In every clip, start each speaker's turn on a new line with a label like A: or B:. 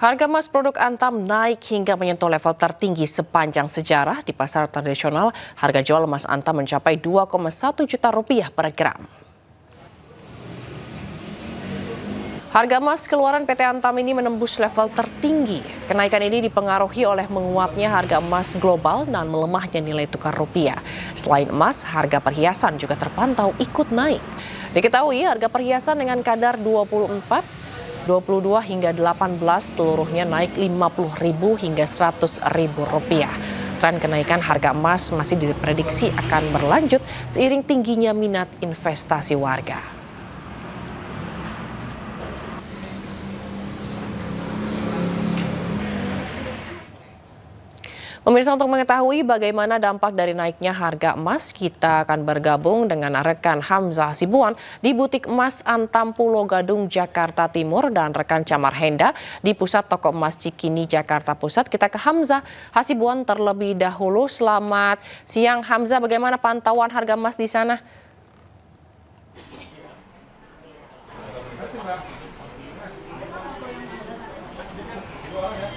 A: Harga emas produk Antam naik hingga menyentuh level tertinggi sepanjang sejarah. Di pasar tradisional, harga jual emas Antam mencapai 2,1 juta rupiah per gram. Harga emas keluaran PT Antam ini menembus level tertinggi. Kenaikan ini dipengaruhi oleh menguatnya harga emas global dan melemahnya nilai tukar rupiah. Selain emas, harga perhiasan juga terpantau ikut naik. Diketahui harga perhiasan dengan kadar 24, 22 hingga 18 seluruhnya naik 50.000 hingga 100.000 rupiah. Tren kenaikan harga emas masih diprediksi akan berlanjut seiring tingginya minat investasi warga. Pemirsa, untuk mengetahui bagaimana dampak dari naiknya harga emas, kita akan bergabung dengan rekan Hamzah Hasibuan di Butik Emas Antam Pulau Gadung, Jakarta Timur, dan rekan Camar Henda di Pusat Toko Emas Cikini, Jakarta Pusat. Kita ke Hamzah Hasibuan terlebih dahulu. Selamat siang Hamzah, bagaimana pantauan harga emas di sana?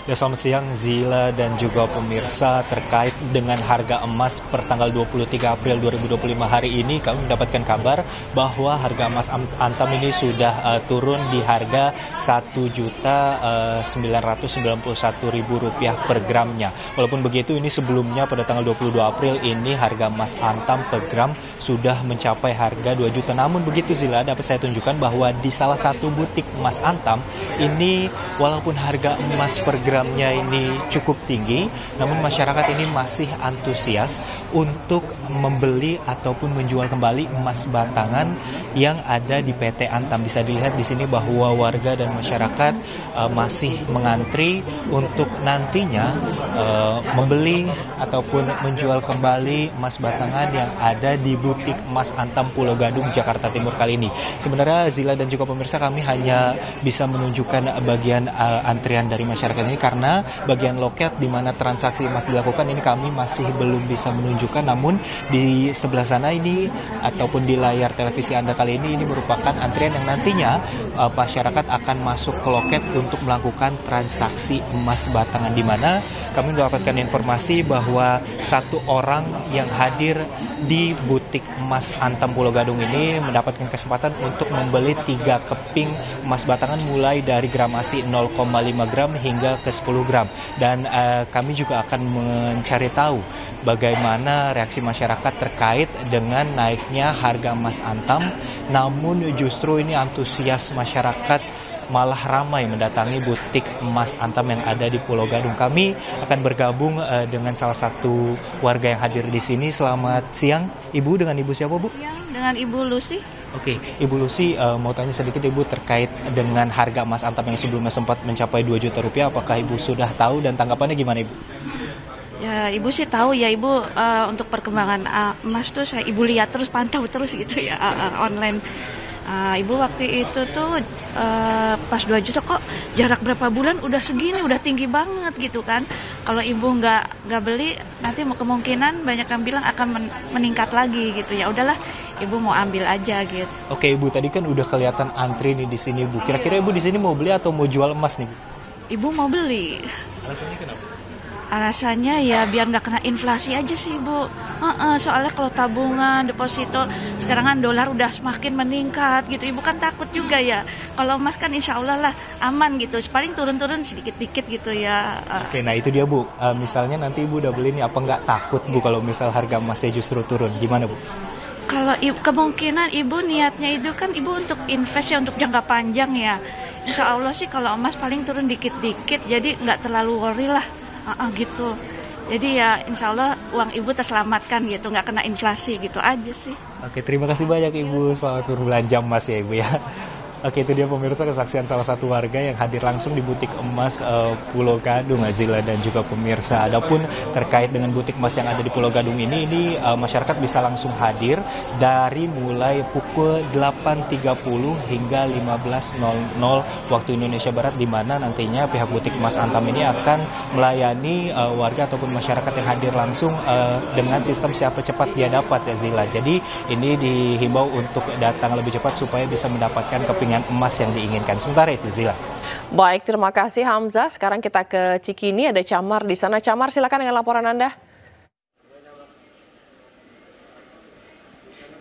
B: Ya, selamat siang Zila dan juga pemirsa. Terkait dengan harga emas per tanggal 23 April 2025 hari ini, kami mendapatkan kabar bahwa harga emas Antam ini sudah turun di harga Rp1.991.000 per gramnya. Walaupun begitu, ini sebelumnya pada tanggal 22 April ini harga emas Antam per gram sudah mencapai harga 2 juta. Namun begitu Zila, dapat saya tunjukkan bahwa di salah satu butik emas Antam ini, walaupun harga emas per gramnya ini cukup tinggi, namun masyarakat ini masih antusias untuk membeli ataupun menjual kembali emas batangan yang ada di PT Antam. Bisa dilihat di sini bahwa warga dan masyarakat masih mengantri untuk nantinya membeli ataupun menjual kembali emas batangan yang ada di butik emas Antam Pulau Gadung, Jakarta Timur kali ini. Sebenarnya Zila dan juga pemirsa, kami hanya bisa menunjukkan bagian antrian dari masyarakat ini karena bagian loket di mana transaksi emas dilakukan ini kami masih belum bisa menunjukkan. Namun di sebelah sana ini ataupun di layar televisi Anda kali ini merupakan antrian yang nantinya masyarakat akan masuk ke loket untuk melakukan transaksi emas batangan, di mana kami mendapatkan informasi bahwa satu orang yang hadir di butik emas Antam Pulau Gadung ini mendapatkan kesempatan untuk membeli 3 keping emas batangan mulai dari gramasi 0,5 gram hingga ke 10 gram. Dan kami juga akan mencari tahu bagaimana reaksi masyarakat terkait dengan naiknya harga emas Antam. Namun justru ini antusias masyarakat malah ramai mendatangi butik emas Antam yang ada di Pulau Gadung. Kami akan bergabung dengan salah satu warga yang hadir di sini. Selamat siang, Ibu. Dengan Ibu siapa, Bu?
C: Dengan Ibu Lucy.
B: Oke, Ibu Lucy, mau tanya sedikit Ibu terkait dengan harga emas Antam yang sebelumnya sempat mencapai 2 juta rupiah. Apakah Ibu sudah tahu dan tanggapannya gimana, Ibu?
C: Ya, Ibu sih tahu ya, Ibu, untuk perkembangan emas tuh Ibu lihat terus, pantau terus gitu ya, online. Ibu waktu itu tuh pas 2 juta kok jarak berapa bulan udah segini, udah tinggi banget gitu kan. Kalau Ibu nggak beli, nanti kemungkinan banyak yang bilang akan meningkat lagi gitu. Ya udahlah, Ibu mau ambil aja gitu.
B: Oke, Ibu, tadi kan udah kelihatan antri nih di sini, Bu. Kira-kira Ibu di sini mau beli atau mau jual emas nih, Bu?
C: Ibu mau beli.
B: Alasannya kenapa?
C: Alasannya ya biar nggak kena inflasi aja sih, Bu. Soalnya kalau tabungan, deposito, sekarang kan dolar udah semakin meningkat gitu. Ibu kan takut juga ya. Kalau emas kan insya Allah lah aman gitu. Paling turun-turun sedikit-dikit gitu ya.
B: Oke, nah itu dia, Bu. Misalnya nanti Ibu udah beli nih, apa nggak takut, Bu, kalau misal harga emasnya justru turun? Gimana, Bu?
C: Kalau kemungkinan Ibu niatnya itu kan Ibu untuk invest ya, untuk jangka panjang ya. Insya Allah sih kalau emas paling turun dikit-dikit, jadi nggak terlalu worry lah. Gitu. Jadi ya insya Allah uang Ibu terselamatkan gitu, nggak kena inflasi gitu aja sih.
B: Oke, terima kasih banyak Ibu. Selamat berbelanja emas ya, Ibu ya. Oke, itu dia pemirsa kesaksian salah satu warga yang hadir langsung di butik emas Pulau Gadung, Azila dan juga pemirsa. Adapun terkait dengan butik emas yang ada di Pulau Gadung ini masyarakat bisa langsung hadir dari mulai pukul 8.30 hingga 15.00 waktu Indonesia Barat, di mana nantinya pihak butik emas Antam ini akan melayani warga ataupun masyarakat yang hadir langsung dengan sistem siapa cepat dia dapat, Azila. Jadi ini dihimbau untuk datang lebih cepat supaya bisa mendapatkan keping dengan emas yang diinginkan. Sementara itu, Zila.
A: Baik, terima kasih Hamzah. Sekarang kita ke Cikini, ada Camar di sana. Camar, silakan dengan laporan Anda.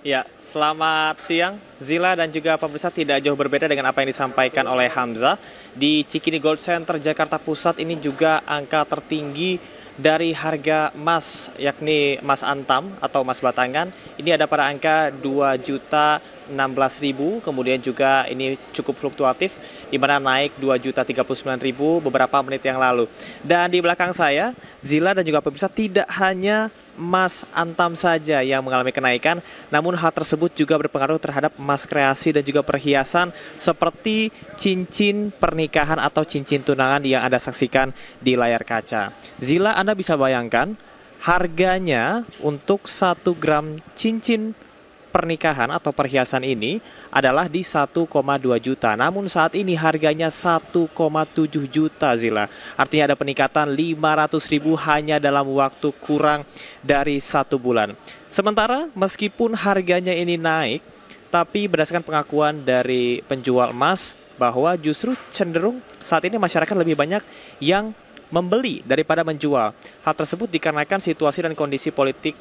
D: Ya, selamat siang Zila dan juga pemirsa. Tidak jauh berbeda dengan apa yang disampaikan oleh Hamzah. Di Cikini Gold Center Jakarta Pusat ini juga angka tertinggi dari harga emas, yakni emas antam atau emas batangan. Ini ada pada angka 2.016.000, kemudian juga ini cukup fluktuatif, di mana naik 2.039.000 beberapa menit yang lalu. Dan di belakang saya, Zila dan juga pemirsa, tidak hanya emas antam saja yang mengalami kenaikan, namun hal tersebut juga berpengaruh terhadap emas kreasi dan juga perhiasan seperti cincin pernikahan atau cincin tunangan yang Anda saksikan di layar kaca. Zila, Anda bisa bayangkan harganya untuk 1 gram cincin pernikahan atau perhiasan ini adalah di 1,2 juta. Namun saat ini harganya 1,7 juta, Zila. Artinya ada peningkatan 500.000 hanya dalam waktu kurang dari 1 bulan. Sementara meskipun harganya ini naik, tapi berdasarkan pengakuan dari penjual emas bahwa justru cenderung saat ini masyarakat lebih banyak yang membeli daripada menjual. Hal tersebut dikarenakan situasi dan kondisi politik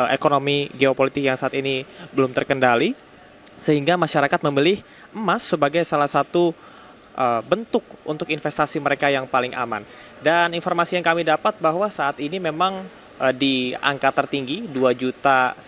D: ekonomi geopolitik yang saat ini belum terkendali, sehingga masyarakat memilih emas sebagai salah satu bentuk untuk investasi mereka yang paling aman. Dan informasi yang kami dapat bahwa saat ini memang di angka tertinggi 2.019.000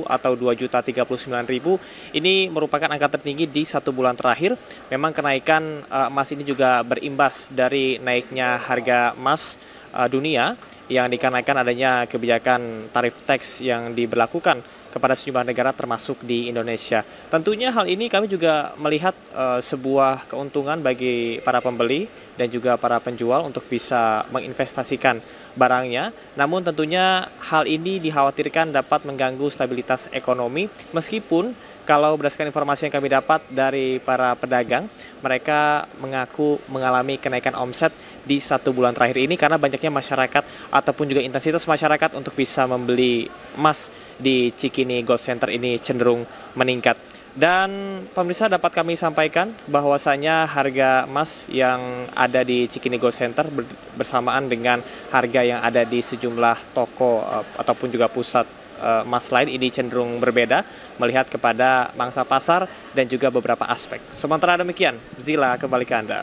D: atau 2.039.000 ini merupakan angka tertinggi di 1 bulan terakhir. Memang kenaikan emas ini juga berimbas dari naiknya harga emas dunia yang dikarenakan adanya kebijakan tarif tax yang diberlakukan kepada sejumlah negara termasuk di Indonesia. Tentunya hal ini kami juga melihat sebuah keuntungan bagi para pembeli dan juga para penjual untuk bisa menginvestasikan barangnya. Namun tentunya hal ini dikhawatirkan dapat mengganggu stabilitas ekonomi, meskipun kalau berdasarkan informasi yang kami dapat dari para pedagang, mereka mengaku mengalami kenaikan omset di 1 bulan terakhir ini karena banyaknya masyarakat ataupun juga intensitas masyarakat untuk bisa membeli emas di Cikini Gold Center ini cenderung meningkat. Dan pemirsa, dapat kami sampaikan bahwasanya harga emas yang ada di Cikini Gold Center bersamaan dengan harga yang ada di sejumlah toko ataupun juga pusat emas lain ini cenderung berbeda melihat kepada mangsa pasar dan juga beberapa aspek. Sementara demikian, Zila, kembali ke Anda.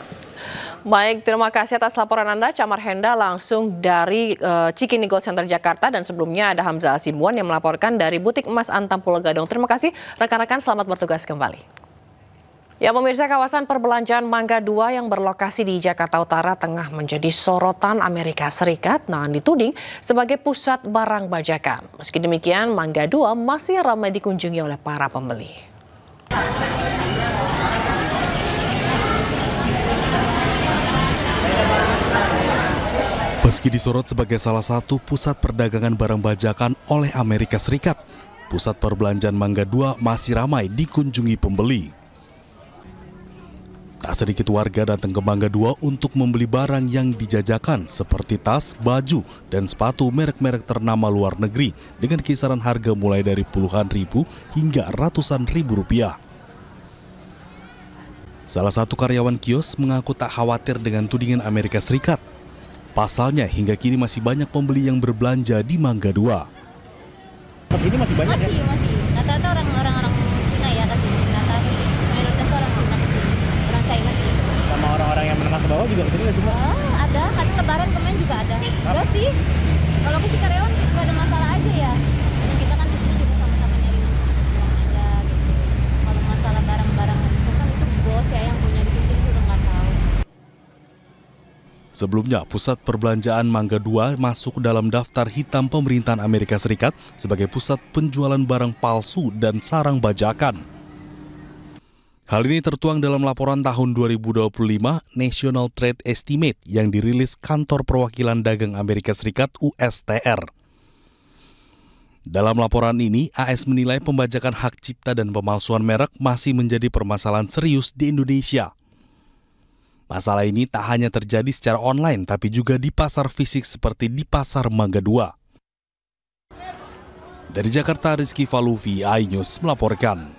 A: Baik, terima kasih atas laporan Anda, Camar Henda, langsung dari Cikini Gold Center Jakarta. Dan sebelumnya ada Hamzah Asibuan yang melaporkan dari butik emas Antam Pulau Gadung. Terima kasih rekan-rekan, selamat bertugas kembali. Ya pemirsa, kawasan perbelanjaan Mangga 2 yang berlokasi di Jakarta Utara tengah menjadi sorotan Amerika Serikat nah dituding sebagai pusat barang bajakan. Meski demikian, Mangga 2 masih ramai dikunjungi oleh para pembeli.
E: Meski disorot sebagai salah satu pusat perdagangan barang bajakan oleh Amerika Serikat, pusat perbelanjaan Mangga 2 masih ramai dikunjungi pembeli. Tak sedikit warga datang ke Mangga 2 untuk membeli barang yang dijajakan seperti tas, baju, dan sepatu merek-merek ternama luar negeri dengan kisaran harga mulai dari puluhan ribu hingga ratusan ribu rupiah. Salah satu karyawan kios mengaku tak khawatir dengan tudingan Amerika Serikat. Pasalnya hingga kini masih banyak pembeli yang berbelanja di Mangga 2.
F: Pas ini masih banyak ya?
G: Masih. Rata-rata orang Cina ya kesini. Rata-rata mayoritas orang Cina kesini. Orang China sih.
F: Sama orang-orang yang menengah ke bawah juga kesini nggak semua?
G: Ada. Kadang lebaran kemarin juga ada. Enggak sih. Kalau aku sih karyawan nggak ada masalah aja ya. Kita kan di sini juga sama-sama nyari uang aja gitu. Kalau masalah barang-barang itu kan itu bos ya yang punya di sini juga nggak tahu.
E: Sebelumnya, pusat perbelanjaan Mangga 2 masuk dalam daftar hitam pemerintahan Amerika Serikat sebagai pusat penjualan barang palsu dan sarang bajakan. Hal ini tertuang dalam laporan tahun 2025 National Trade Estimate yang dirilis Kantor Perwakilan Dagang Amerika Serikat USTR. Dalam laporan ini, AS menilai pembajakan hak cipta dan pemalsuan merek masih menjadi permasalahan serius di Indonesia. Masalah ini tak hanya terjadi secara online, tapi juga di pasar fisik seperti di Pasar Mangga 2. Dari Jakarta, Rizky Faluvi, iNews melaporkan.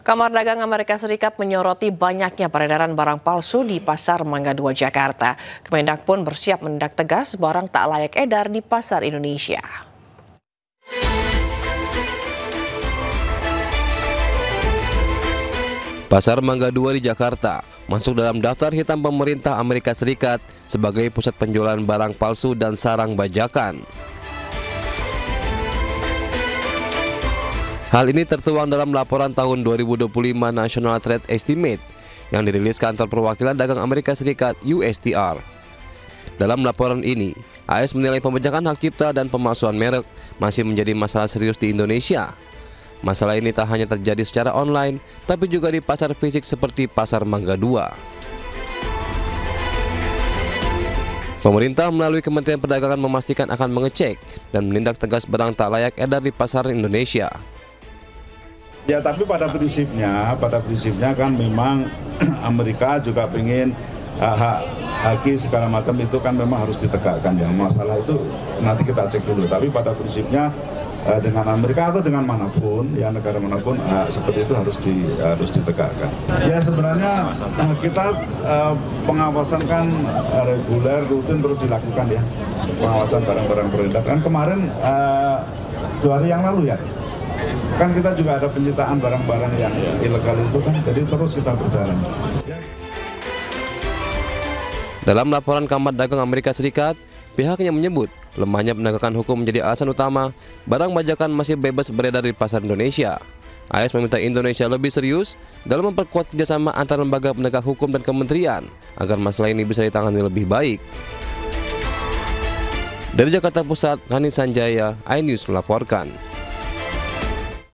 A: Kamar Dagang Amerika Serikat menyoroti banyaknya peredaran barang palsu di Pasar Mangga 2 Jakarta. Kemendak pun bersiap menindak tegas barang tak layak edar di pasar Indonesia.
H: Pasar Mangga 2 di Jakarta masuk dalam daftar hitam pemerintah Amerika Serikat sebagai pusat penjualan barang palsu dan sarang bajakan. Hal ini tertuang dalam laporan tahun 2025 National Trade Estimate yang dirilis Kantor Perwakilan Dagang Amerika Serikat USTR. Dalam laporan ini, AS menilai pembajakan hak cipta dan pemalsuan merek masih menjadi masalah serius di Indonesia. Masalah ini tak hanya terjadi secara online, tapi juga di pasar fisik seperti Pasar Mangga 2. Pemerintah melalui Kementerian Perdagangan memastikan akan mengecek dan menindak tegas barang tak layak edar di pasar Indonesia.
I: Ya, tapi pada prinsipnya kan memang Amerika juga ingin hak segala macam itu kan memang harus ditegakkan ya. Masalah itu nanti kita cek dulu. Tapi pada prinsipnya dengan Amerika atau dengan manapun, ya negara manapun seperti itu harus ditegakkan. Ya sebenarnya kita pengawasan kan reguler rutin terus dilakukan ya. Pengawasan barang-barang beredar kan kemarin 2 hari yang lalu ya. Kan kita juga ada penyitaan barang-barang yang ilegal itu kan, jadi terus kita berjalan.
H: Dalam laporan Kamar Dagang Amerika Serikat, pihaknya menyebut lemahnya penegakan hukum menjadi alasan utama barang bajakan masih bebas beredar di pasar Indonesia. AS meminta Indonesia lebih serius dalam memperkuat kerjasama antar lembaga penegak hukum dan kementerian agar masalah ini bisa ditangani lebih baik. Dari Jakarta Pusat, Hani Sanjaya, iNews melaporkan.